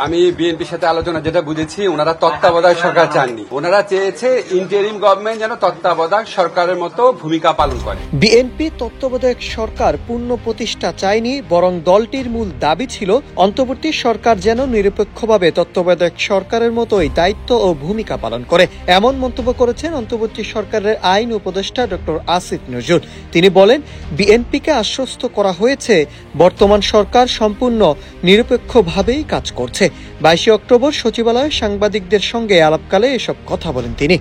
আমি বিএনপির সাথে আলোচনা যেটা বুঝেছি, ওনারা তত্ত্বাবধায়ক সরকার চাননি, ওনারা চেয়েছে ইন্টারিম গভর্নমেন্ট যেন তত্ত্বাবধায়ক সরকারের মতো ভূমিকা পালন করে। বিএনপি তত্ত্বাবধায়ক সরকার পূর্ণ প্রতিষ্ঠা চায়নি, বরং দলটির মূল দাবি ছিল অন্তর্বর্তী সরকার যেন নিরপেক্ষভাবে তত্ত্বাবধায়ক সরকারের মতোই দায়িত্ব ও ভূমিকা পালন করে। এমন মন্তব্য করেছেন অন্তর্বর্তী সরকারের আইন উপদেষ্টা ডক্টর আসিফ নজরুল। তিনি বলেন, বিএনপিকে আশ্বস্ত করা হয়েছে বর্তমান সরকার সম্পূর্ণ নিরপেক্ষভাবেই কাজ করছে। 22 অক্টোবর সচিবালয়ে সাংবাদিকদের সঙ্গে আলাপকালে এসব কথা বলেন তিনি।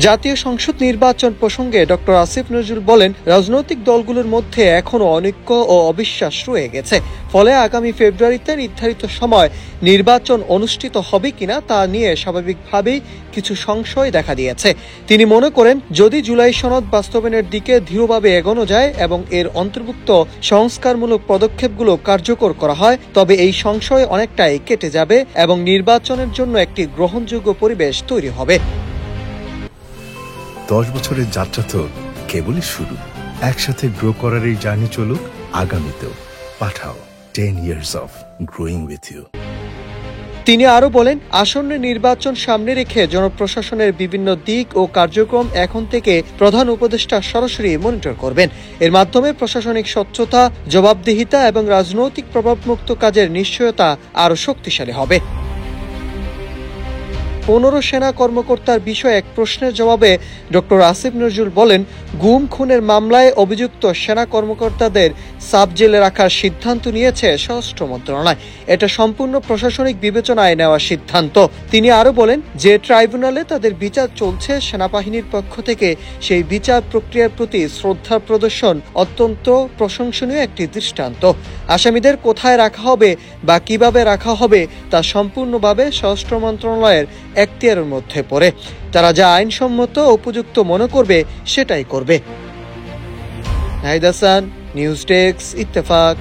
জাতীয় সংসদ নির্বাচন প্রসঙ্গে ডক্টর আসিফ নজরুল বলেন, রাজনৈতিক দলগুলোর মধ্যে এখনো অনৈক্য ও অবিশ্বাস রয়ে গেছে। ফলে আগামী ফেব্রুয়ারিতে নির্ধারিত সময় নির্বাচন অনুষ্ঠিত হবে কিনা তা নিয়ে স্বাভাবিকভাবেই কিছু সংশয় দেখা দিয়েছে। তিনি মনে করেন, যদি জুলাই সনদ বাস্তবায়নের দিকে দৃঢ়ভাবে এগোনো যায় এবং এর অন্তর্ভুক্ত সংস্কারমূলক পদক্ষেপগুলো কার্যকর করা হয়, তবে এই সংশয় অনেকটাই কেটে যাবে এবং নির্বাচনের জন্য একটি গ্রহণযোগ্য পরিবেশ তৈরি হবে। 10 বছরের যাত্রা তো কেবলই শুরু। একসাথে গ্রো করার এই জার্নি চলুক আগামীতেও। পাঠাও 10 years of growing with you। তিনি আরো বলেন, আসন্ন নির্বাচন সামনে রেখে জনপ্রশাসনের বিভিন্ন দিক ও কার্যক্রম এখন থেকে প্রধান উপদেষ্টা সরাসরি মনিটর করবেন। এর মাধ্যমে প্রশাসনিক স্বচ্ছতা, জবাবদিহিতা এবং রাজনৈতিক প্রভাবমুক্ত কাজের নিশ্চয়তা আরো শক্তিশালী হবে। 15 সেনা কর্মকর্তার বিষয়ে এক প্রশ্নের জবাবে ডক্টর আসিফ নজরুল বলেন, গুম খুনের মামলায় অভিযুক্ত সেনা কর্মকর্তাদের সাব জেলে রাখার সিদ্ধান্ত নিয়েছে স্বরাষ্ট্র মন্ত্রণালয়। এটা সম্পূর্ণ প্রশাসনিক বিবেচনায় নেওয়া সিদ্ধান্ত। তিনি আরো বলেন, যে ট্রাইব্যুনালে তাদের বিচার চলছে, সেনাবাহিনীর পক্ষ থেকে সেই বিচার প্রক্রিয়ার প্রতি শ্রদ্ধা প্রদর্শন অত্যন্ত প্রশংসনীয় একটি দৃষ্টান্ত। আসামিদের কোথায় রাখা হবে বা কিভাবে রাখা হবে তা সম্পূর্ণভাবে স্বরাষ্ট্র মন্ত্রণালয়ের এখতিয়ারের মধ্যে পড়ে। তারা যা আইনসম্মত ও উপযুক্ত মনে করবে সেটাই করবে। Nahid Hasan, news desk, Ittefaq.